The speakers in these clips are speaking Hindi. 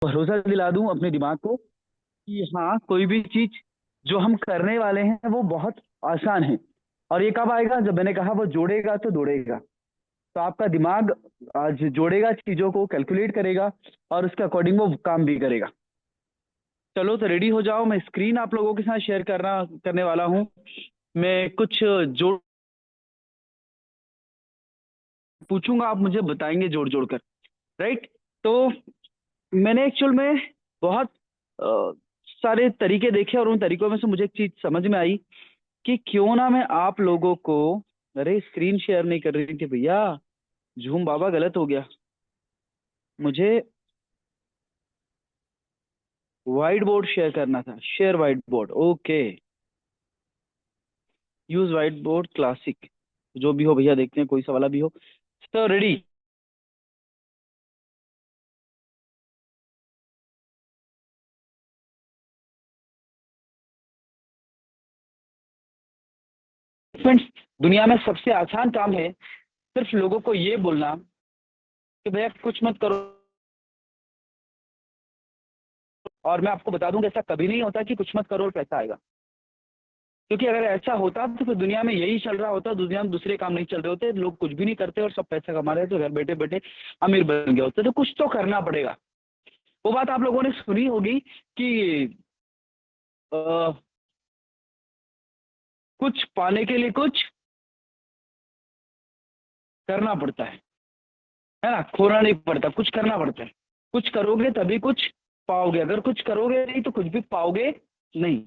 भरोसा दिला दूं अपने दिमाग को कि हाँ, कोई भी चीज जो हम करने वाले हैं वो बहुत आसान है। और ये कब आएगा? जब मैंने कहा वो जोड़ेगा तो दौड़ेगा। तो आपका दिमाग आज जोड़ेगा, चीजों को कैलकुलेट करेगा और उसके अकॉर्डिंग वो काम भी करेगा। चलो तो रेडी हो जाओ, मैं स्क्रीन आप लोगों के साथ शेयर करने वाला हूँ। मैं कुछ जोड़ पूछूंगा, आप मुझे बताएंगे जोड़ जोड़ कर। राइट। तो मैंने एक्चुअल में बहुत अ, सारे तरीके देखे और उन तरीकों में से मुझे एक चीज समझ में आई कि क्यों ना मैं आप लोगों को। अरे स्क्रीन शेयर नहीं कर रही थी भैया, झूम बाबा गलत हो गया। मुझे व्हाइट बोर्ड शेयर करना था, share white board, okay. Use white board classic. जो भी हो भैया, देखते हैं कोई सा वाला भी हो। तो रेडी। फ्रेंड्स, दुनिया में सबसे आसान काम है सिर्फ लोगों को ये बोलना कि भैया कुछ मत करो। और मैं आपको बता दूं कि ऐसा कभी नहीं होता कि कुछ मत करो और पैसा आएगा। क्योंकि अगर ऐसा होता तो फिर दुनिया में यही चल रहा होता, दुनिया में दूसरे काम नहीं चल रहे होते, लोग कुछ भी नहीं करते और सब पैसा कमा रहे थे, घर बैठे बैठे अमीर बन गए होते। तो कुछ तो करना पड़ेगा। वो बात आप लोगों ने सुनी होगी कि आ, कुछ पाने के लिए कुछ करना पड़ता है ना? खोना नहीं पड़ता, कुछ करना पड़ता है। कुछ करोगे तभी कुछ पाओगे, अगर कुछ करोगे नहीं तो कुछ भी पाओगे नहीं।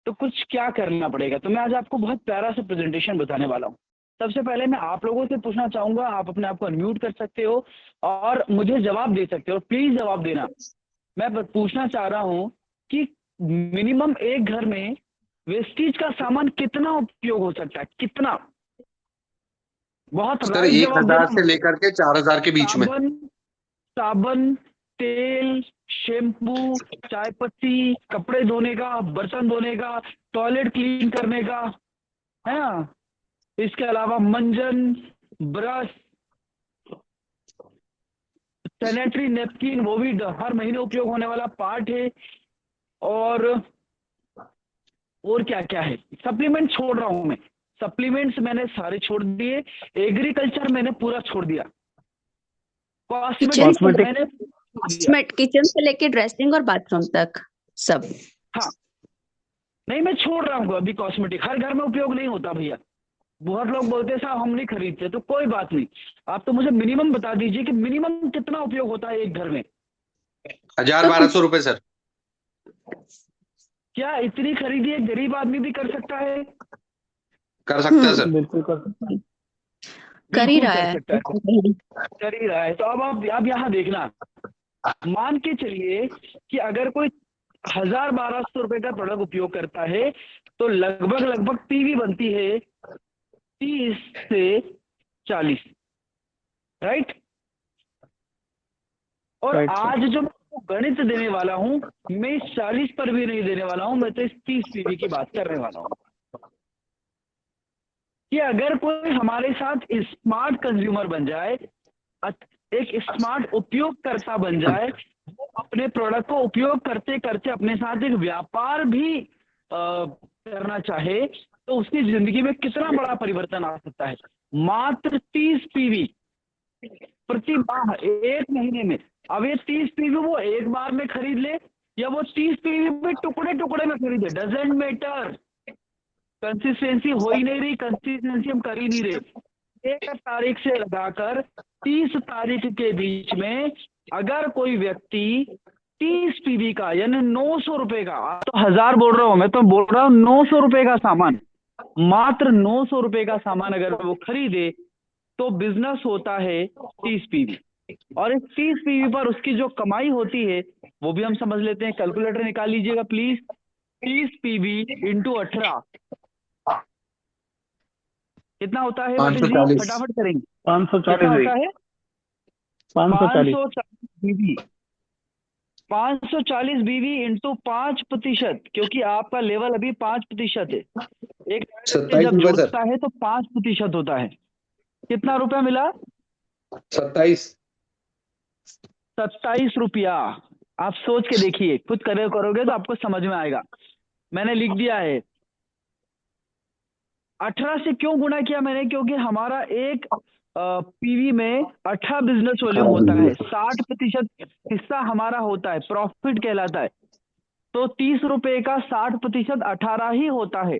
तो कुछ क्या करना पड़ेगा? तो मैं आज आपको बहुत प्यारा सा प्रेजेंटेशन बताने वाला हूँ। सबसे पहले मैं आप लोगों से पूछना चाहूंगा, आप अपने आप को अनम्यूट कर सकते हो और मुझे जवाब दे सकते हो, प्लीज जवाब देना। मैं पूछना चाह रहा हूँ कि मिनिमम एक घर में वेस्टेज का सामान कितना उपयोग हो सकता है? कितना? बहुत सर राइट एक जवाब हजार देना। से लेकर के 4,000 के बीच में। साबुन, साबुन, तेल, शैम्पू, चाय पत्ती, कपड़े धोने का, बर्तन धोने का, टॉयलेट क्लीन करने का, है ना? इसके अलावा मंजन, ब्रश, सैनिटरी नेपकिन, वो भी हर महीने उपयोग होने वाला पार्ट है। और क्या क्या है? सप्लीमेंट छोड़ रहा हूं मैं। सप्लीमेंट्स मैंने सारे छोड़ दिए। एग्रीकल्चर मैंने पूरा छोड़ दिया। किचन कॉस्मेटिक्स से मैंने छोड़ दिया। किचन से लेके ड्रेसिंग और बाथरूम तक सब। हाँ, नहीं मैं छोड़ रहा हूँ अभी। कॉस्मेटिक हर घर में उपयोग नहीं होता भैया। बहुत लोग बोलते हैं साहब हम नहीं खरीदते, तो कोई बात नहीं। आप तो मुझे मिनिमम बता दीजिए कि मिनिमम कितना उपयोग होता है एक घर में। 1,000-1,200 रुपए सर। क्या इतनी खरीदी एक गरीब आदमी भी कर सकता है? कर सकते हैं सर। बिल्कुल कर सकते हैं। कर ही बिल्कुल रहा कर है। सकता है। कर ही रहा है। तो अब आप यहाँ देखना। मान के चलिए कि अगर कोई 1,000-1,200 रुपए का प्रोडक्ट उपयोग करता है तो लगभग लगभग टीवी बनती है 30 से 40। राइट। और राइट सर। आज जो मैं आपको गणित देने वाला हूं, मैं इस 40 पर भी नहीं देने वाला हूं, मैं तो इस 30 पीवी की बात करने वाला हूं। कि अगर कोई हमारे साथ स्मार्ट कंज्यूमर बन जाए, एक स्मार्ट उपयोगकर्ता बन जाए, वो अपने प्रोडक्ट को उपयोग करते करते अपने साथ एक व्यापार भी करना चाहे, तो उसकी जिंदगी में कितना बड़ा परिवर्तन आ सकता है। मात्र 30 पीवी प्रति माह, एक महीने में। अब ये 30 पीवी वो एक बार में खरीद ले या वो 30 पीवी में टुकड़े टुकड़े में खरीदे, डजेंट मैटर। कंसिस्टेंसी हो ही नहीं रही, कंसिस्टेंसी हम कर ही नहीं रहे। 1 तारीख से लगाकर 30 तारीख के बीच में अगर कोई व्यक्ति 30 पीवी का यानी 900 रुपए का, तो 1,000 बोल रहा हूं, मैं तो बोल रहा हूं 900 रुपए का सामान, मात्र 900 रुपए का सामान अगर वो खरीदे तो बिजनेस होता है 30 पीवी। और इस 30 पीवी पर उसकी जो कमाई होती है वो भी हम समझ लेते हैं। कैलकुलेटर निकाल लीजिएगा प्लीज। 30 पीवी इंटू 18 कितना होता है पाँच बटे सौ जी? चालीस फटाफट करेंगे। कितना 540 होता है? 540। 540 बीवी। 540 बीवी इंटू 5%, क्योंकि आपका लेवल अभी 5% है। एक डायरेक्ट 27 जब रुपए सर। जोड़ता है तो 5% होता है। कितना रुपया मिला? 27। 27 रुपया। आप सोच के देखिए, खुद करोगे तो आपको समझ में आएगा। मैंने लिख दिया है 18 से क्यों गुणा किया मैंने, क्योंकि हमारा एक पीवी में 18 बिजनेस वॉल्यूम होता है, 60% हिस्सा हमारा होता है, प्रॉफिट कहलाता है। तो 30 रुपए का 60% 18 ही होता है,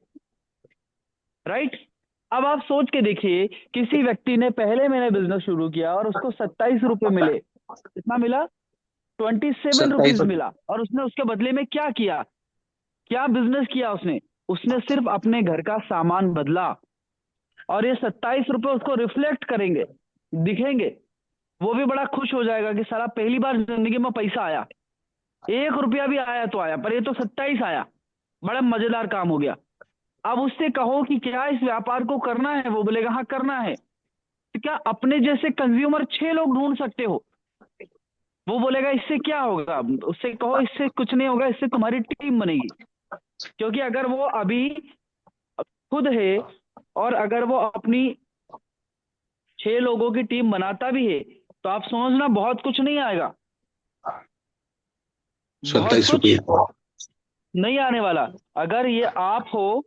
राइट। अब आप सोच के देखिए, किसी व्यक्ति ने पहले महीने बिजनेस शुरू किया और उसको 27 रुपए मिले। कितना मिला? 27 रुपीज 27। मिला। और उसने उसके बदले में क्या किया, क्या बिजनेस किया उसने? उसने सिर्फ अपने घर का सामान बदला, और ये 27 रुपए उसको रिफ्लेक्ट करेंगे, दिखेंगे। वो भी बड़ा खुश हो जाएगा कि साला पहली बार जिंदगी में पैसा आया, 1 रुपया भी आया तो आया, पर ये तो 27 आया, बड़ा मजेदार काम हो गया। अब उससे कहो कि क्या इस व्यापार को करना है, वो बोलेगा हाँ करना है। तो क्या अपने जैसे कंज्यूमर 6 लोग ढूंढ सकते हो? वो बोलेगा इससे क्या होगा, उससे कहो इससे कुछ नहीं होगा, इससे तुम्हारी टीम बनेगी। क्योंकि अगर वो अभी खुद है, और अगर वो अपनी 6 लोगों की टीम बनाता भी है, तो आप समझना बहुत कुछ नहीं आएगा, बहुत 27 कुछ रुपये। नहीं आने वाला। अगर ये आप हो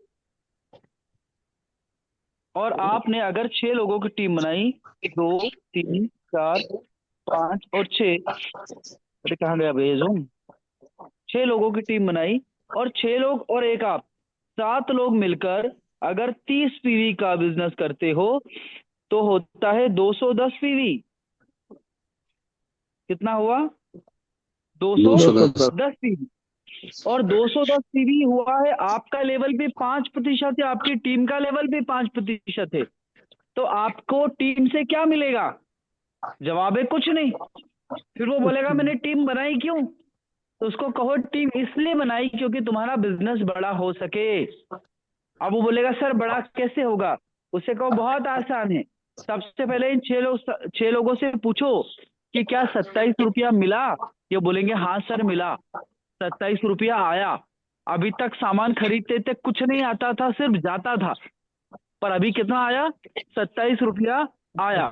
और आपने अगर 6 लोगों की टीम बनाई, 2 3 4 5 और 6, अरे कहाँ गया भेजो, 6 लोगों की टीम बनाई, और 6 लोग और एक आप, 7 लोग मिलकर अगर 30 पीवी का बिजनेस करते हो, तो होता है 210 पीवी। कितना हुआ? 210। 210 पीवी। और 210 पीवी हुआ है, आपका लेवल भी 5% है, आपकी टीम का लेवल भी 5% है। तो आपको टीम से क्या मिलेगा? जवाब है कुछ नहीं। फिर वो बोलेगा मैंने टीम बनाई क्यों? तो उसको कहो टीम इसलिए बनाई क्योंकि तुम्हारा बिजनेस बड़ा हो सके। अब वो बोलेगा सर बड़ा कैसे होगा? उससे कहो बहुत आसान है। सबसे पहले इन 6 लोगों से पूछो कि क्या 27 रुपया मिला? ये बोलेंगे हाँ सर मिला, 27 रुपया आया। अभी तक सामान खरीदते थे, कुछ नहीं आता था, सिर्फ जाता था, पर अभी कितना आया? 27 रुपया आया।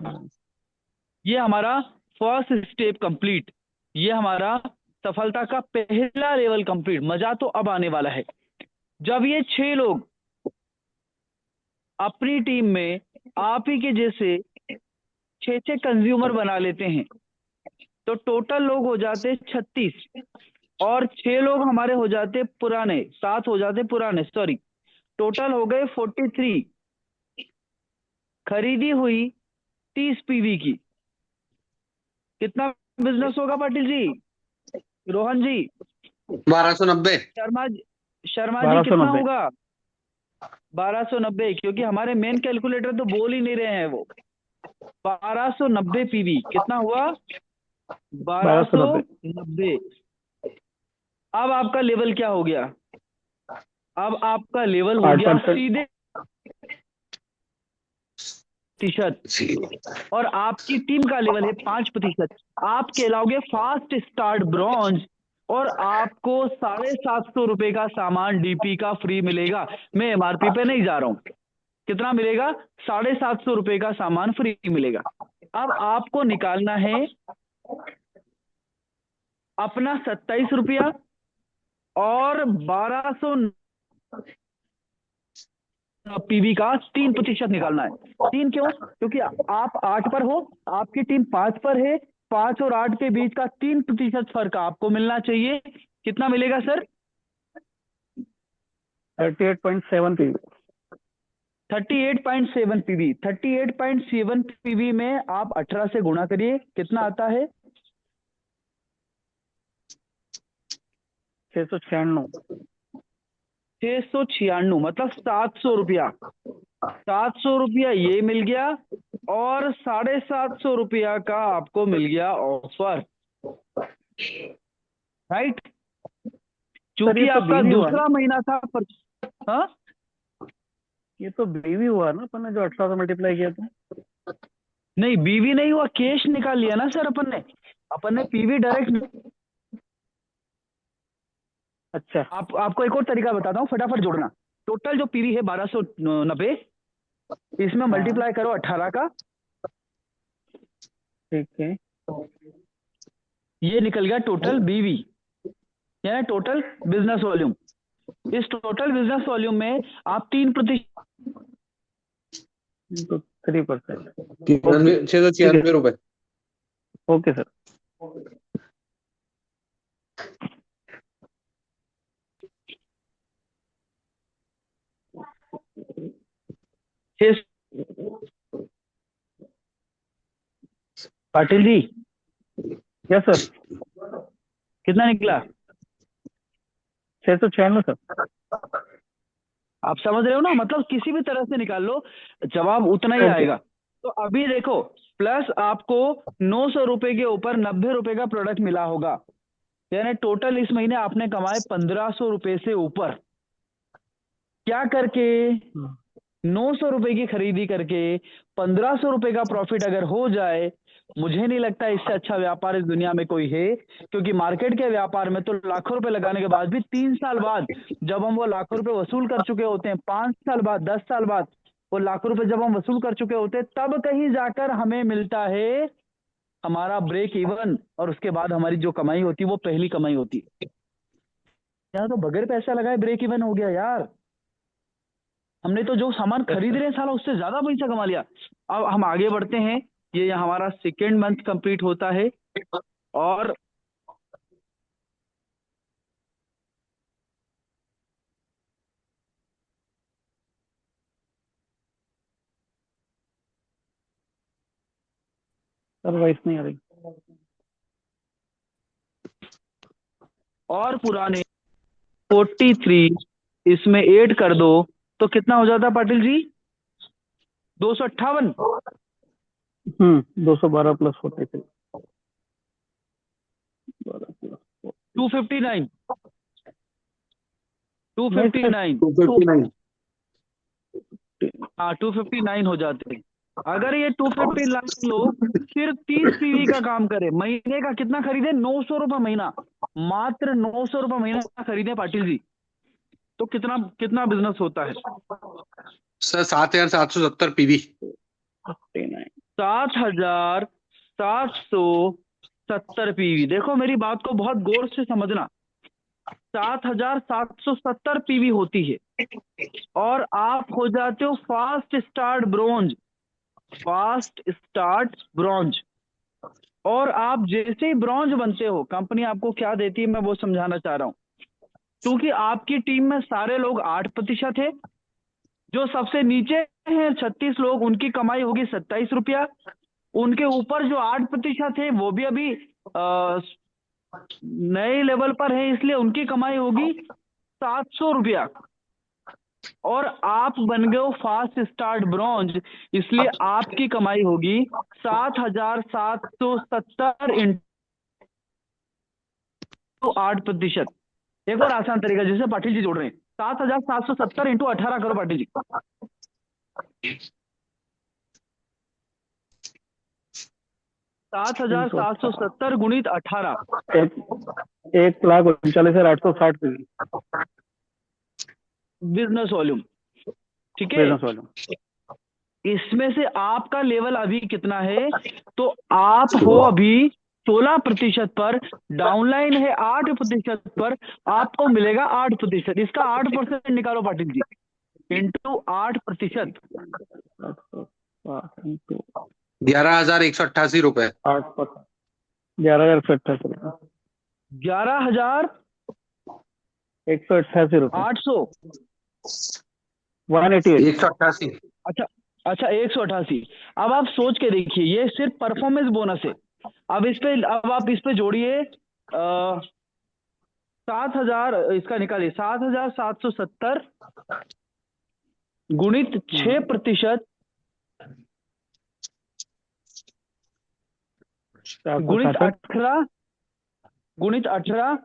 ये हमारा फर्स्ट स्टेप कंप्लीट, ये हमारा सफलता का पहला लेवल कंप्लीट। मजा तो अब आने वाला है, जब ये 6 लोग अपनी टीम में आप ही के जैसे 6 कंज्यूमर बना लेते हैं, तो टोटल लोग हो जाते 36, और 6 लोग हमारे हो जाते पुराने, 7 हो जाते पुराने, सॉरी, टोटल हो गए 43। खरीदी हुई 30 पीवी की। कितना बिजनेस होगा पाटिल जी, रोहन जी, 1290। शर्मा जी कितना होगा? 1290, क्योंकि हमारे मेन कैलकुलेटर तो बोल ही नहीं रहे हैं वो। 1290 पीवी कितना हुआ? 1290। अब आपका लेवल क्या हो गया? अब आपका लेवल हो गया सीधे प्रतिशत, और आपकी टीम का लेवल है 5%। आप कहलाओगे फास्ट स्टार्ट ब्रॉन्ज, और आपको 750 रुपए का सामान डीपी का फ्री मिलेगा। मैं एमआरपी पे नहीं जा रहा हूं। कितना मिलेगा? 750 रुपए का सामान फ्री मिलेगा। अब आपको निकालना है अपना 27 रुपया और 1200 पीवी का 3% निकालना है। 3 क्यों? क्योंकि आप 8 पर हो, आपकी टीम 5 पर है, 5 और 8 के बीच का 3% फर्क आपको मिलना चाहिए। कितना मिलेगा सर? 38.7 पीवी। 38.7 पीवी। 38.7 पीवी में आप 18 से गुणा करिए, कितना आता है? 696। 696, मतलब 700 रुपया। 700 रुपया ये मिल गया, और 750 रुपया का आपको मिल गया ऑफर, राइट। चूंकि ये तो आपका बीवी हुआ दूसरा ना? महीना था पर, हाँ, ये तो बीवी हुआ ना, अपन ने जो 18 से मल्टीप्लाई किया था। नहीं बीवी नहीं हुआ, कैश निकाल लिया ना सर अपन ने पीवी डायरेक्ट। अच्छा। आपको एक और तरीका बताता हूँ, फटाफट जोड़ना। टोटल जो पीवी है 1290, इसमें हाँ, मल्टीप्लाई करो 18 का, ठीक है। ये निकल गया टोटल बीवी, यानी टोटल बिजनेस वॉल्यूम। इस टोटल बिजनेस वॉल्यूम में आप 3% 3%। 696 रुपए। Okay sir. Patil ji yes sir. कितना निकला? 696 सर। आप समझ रहे हो ना, मतलब किसी भी तरह से निकाल लो, जवाब उतना ही ओके। आएगा। तो अभी देखो, प्लस आपको 900 रुपए के ऊपर 90 रुपए का प्रोडक्ट मिला होगा, यानी टोटल इस महीने आपने कमाए 1500 रुपए से ऊपर। क्या करके? 900 रुपए की खरीदी करके 1500 रुपए का प्रॉफिट अगर हो जाए, मुझे नहीं लगता इससे अच्छा व्यापार इस दुनिया में कोई है। क्योंकि मार्केट के व्यापार में तो लाखों रुपए लगाने के बाद भी 3 साल बाद जब हम वो लाखों रुपए वसूल कर चुके होते हैं, 5 साल बाद, 10 साल बाद वो लाखों रुपए जब हम वसूल कर चुके होते हैं, तब कहीं जाकर हमें मिलता है हमारा ब्रेक इवन, और उसके बाद हमारी जो कमाई होती है वो पहली कमाई होती है। यहाँ तो बगैर पैसा लगाए ब्रेक इवन हो गया यार। हमने तो जो सामान खरीद रहे हैं साला उससे ज्यादा पैसा कमा लिया। अब हम आगे बढ़ते हैं, ये हमारा सेकेंड मंथ कंप्लीट होता है और सर वॉइस नहीं आ रही। पुराने 43 इसमें ऐड कर दो तो कितना हो जाता पाटिल जी? 258। 212 प्लस 43। 259 259 259। हाँ 259 हो जाते हैं। अगर ये 259 लोग सिर्फ 30 पीवी का काम करे, महीने का कितना खरीदे? 900 रुपए महीना, मात्र 900 रुपए महीना खरीदे पाटिल जी, तो कितना कितना बिजनेस होता है? Sir 7770 PV. 7770 पीवी। देखो मेरी बात को बहुत गौर से समझना, 7770 पीवी होती है और आप हो जाते हो fast start bronze. Fast start bronze. और आप जैसे ही ब्रॉन्ज बनते हो, कंपनी आपको क्या देती है मैं वो समझाना चाह रहा हूं। क्योंकि आपकी टीम में सारे लोग 8% है, जो सबसे नीचे हैं 36 लोग, उनकी कमाई होगी 27 रुपया। उनके ऊपर जो 8% है वो भी अभी नए लेवल पर है, इसलिए उनकी कमाई होगी 700 रुपया। और आप बन गए हो फास्ट स्टार्ट ब्रॉन्ज, इसलिए आपकी कमाई होगी 7770 इंटू 8%। एक और आसान तरीका जिसे पाटिल जी जोड़ रहे हैं, 7770 इंटू 18 करो पाटिल जी। 7770 गुणित 18। 1,39,860 पीवी बिजनेस वॉल्यूम। ठीक है, बिजनेस वॉल्यूम। इसमें से आपका लेवल अभी कितना है? तो आप हो अभी 16% पर, डाउनलाइन है 8% पर, आपको मिलेगा 8%। इसका 8% निकालो पाटिल जी, इंटू 8%। 11,188 रुपए। 8%। 11,188 रुपये। 11,188 रुपये। 188। 188। अच्छा अच्छा 188। अब आप सोच के देखिए, ये सिर्फ परफॉर्मेंस बोनस है। अब आप इस पे जोड़िए 7,000, इसका निकालिए 7,770 गुणित 6%, गुणित 18, गुणित 18,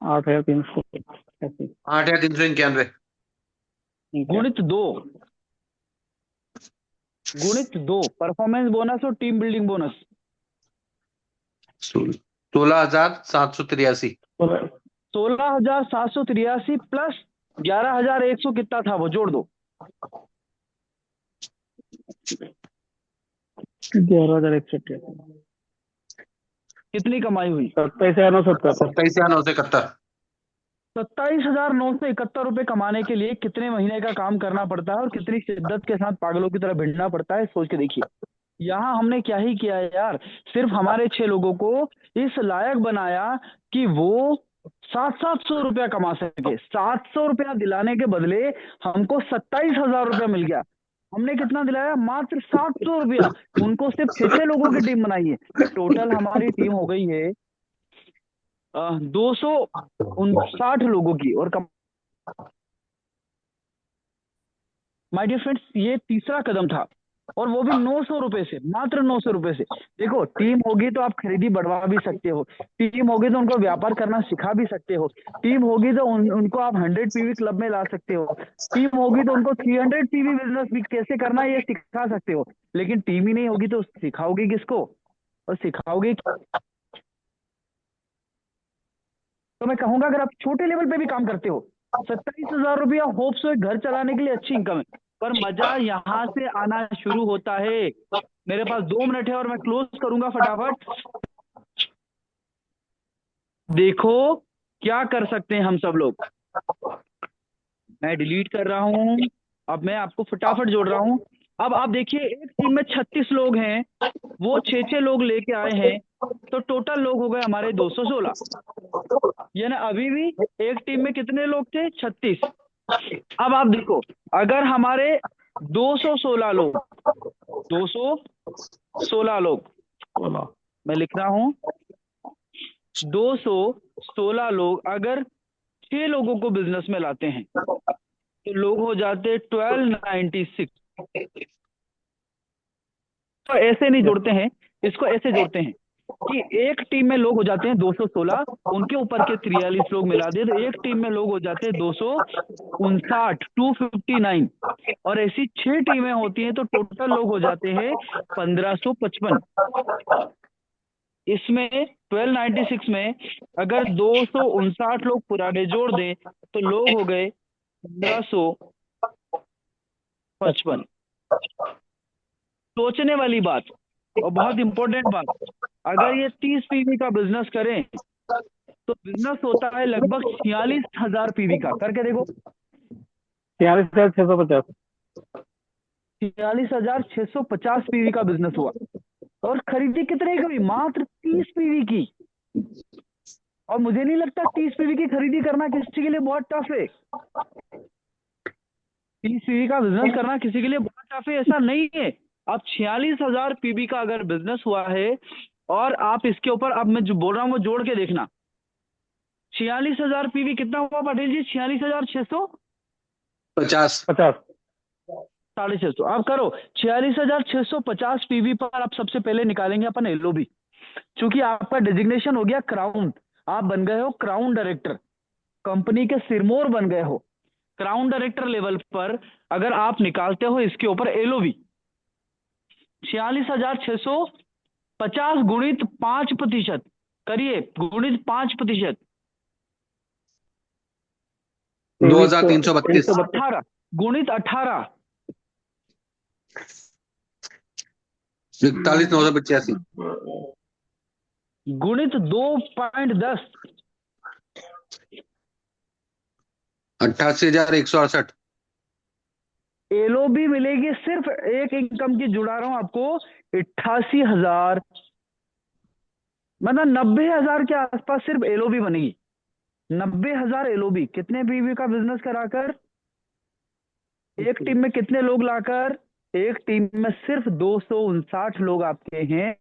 8,391। गुणित 2, गुणित 2 परफॉर्मेंस बोनस और टीम बिल्डिंग बोनस। 16,783। 16,783 प्लस 11,100 कितना था वो जोड़ दो। 11,188। कितनी कमाई हुई? 27,970। 27,971। 27,971 रुपए कमाने के लिए कितने महीने का काम करना पड़ता है और कितनी शिद्दत के साथ पागलों की तरह भिड़ना पड़ता है, सोच के देखिए। यहाँ हमने क्या ही किया है यार, सिर्फ हमारे 6 लोगों को इस लायक बनाया कि वो 700 रुपया कमा सके। 700 रुपया दिलाने के बदले हमको 27,000 रुपया मिल गया। हमने कितना दिलाया? मात्र 700 रुपया। उनको सिर्फ 6 लोगों की टीम बनाई है। टोटल हमारी टीम हो गई है 259 लोगों की। और माय डियर फ्रेंड्स, ये तीसरा कदम था, और वो भी 900 रुपए से, मात्र 900 रुपए से। देखो, टीम होगी तो आप खरीदी बढ़वा भी सकते हो, टीम होगी तो उनको व्यापार करना सिखा भी सकते हो, टीम होगी तो उनको आप 100 पीवी क्लब में ला सकते हो, टीम होगी तो उनको 300 पीवी बिजनेस भी कैसे करना है ये सिखा सकते हो। लेकिन टीम ही नहीं होगी तो सिखाओगे किसको और सिखाओगे? तो मैं कहूंगा, अगर आप छोटे लेवल पे भी काम करते हो, 27,000 रुपया होप सो एक घर चलाने के लिए अच्छी इनकम है, पर मजा यहाँ से आना शुरू होता है। मेरे पास 2 मिनट है और मैं क्लोज करूंगा फटाफट। देखो क्या कर सकते हैं हम सब लोग। मैं डिलीट कर रहा हूं, अब मैं आपको फटाफट जोड़ रहा हूं। अब आप देखिए, एक टीम में 36 लोग हैं, वो 6 लोग लेके आए हैं, तो टोटल लोग हो गए हमारे 216। यानी अभी भी एक टीम में कितने लोग थे? 36। अब आप देखो, अगर हमारे 216 लोग 216 लोग, मैं लिख रहा हूं 216 लोग अगर 6 लोगों को बिजनेस में लाते हैं तो लोग हो जाते 1296। तो ऐसे नहीं जोड़ते हैं, इसको ऐसे जोड़ते हैं कि एक टीम में लोग हो जाते हैं 216, उनके ऊपर के 43 लोग मिला दे तो एक टीम में लोग हो जाते हैं 259, 259। और ऐसी 6 टीमें होती हैं तो टोटल लोग हो जाते हैं 1555। इसमें 1296 में अगर 259 लोग पुराने जोड़ दें तो लोग हो गए 1555। सोचने वाली बात और बहुत इंपॉर्टेंट बात, अगर ये 30 पीवी का बिजनेस करें तो बिजनेस होता है लगभग 46,000 पीवी का। करके देखो, 46,650। 46,650 पीवी का बिजनेस हुआ। और खरीदी कितने की हुई? मात्र 30 पीवी की। और मुझे नहीं लगता 30 पीवी की खरीदी करना किसी के लिए बहुत टफ है। 30 पीवी का बिजनेस करना किसी के लिए बहुत टफ है, ऐसा नहीं है। अब 46,000 पीवी का अगर बिजनेस हुआ है और आप इसके ऊपर, अब मैं जो बोल रहा हूं वो जोड़ के देखना। 46,000 पीवी कितना हुआ पटेल जी? 46,650। 50। 650। आप करो 46,650 पीवी पर आप सबसे पहले निकालेंगे अपन एलओबी। चूंकि आपका डेजिग्नेशन हो गया क्राउन, आप बन गए हो क्राउन डायरेक्टर, कंपनी के सिरमौर बन गए हो। क्राउन डायरेक्टर लेवल पर अगर आप निकालते हो इसके ऊपर एलओबी 46,650 गुणित 5%, करिए गुणित 5%, 2,332। 18 गुणित 18, 41,985। गुणित 2.10, 88,168। एलओबी मिलेगी सिर्फ एक इनकम की, जुड़ा रहा हूं आपको, 88,000, मतलब 90,000 के आसपास सिर्फ एलओबी बनेगी। 90,000 एलओबी कितने पीवी का बिजनेस कराकर, एक टीम में कितने लोग लाकर? एक टीम में सिर्फ 259 लोग आपके हैं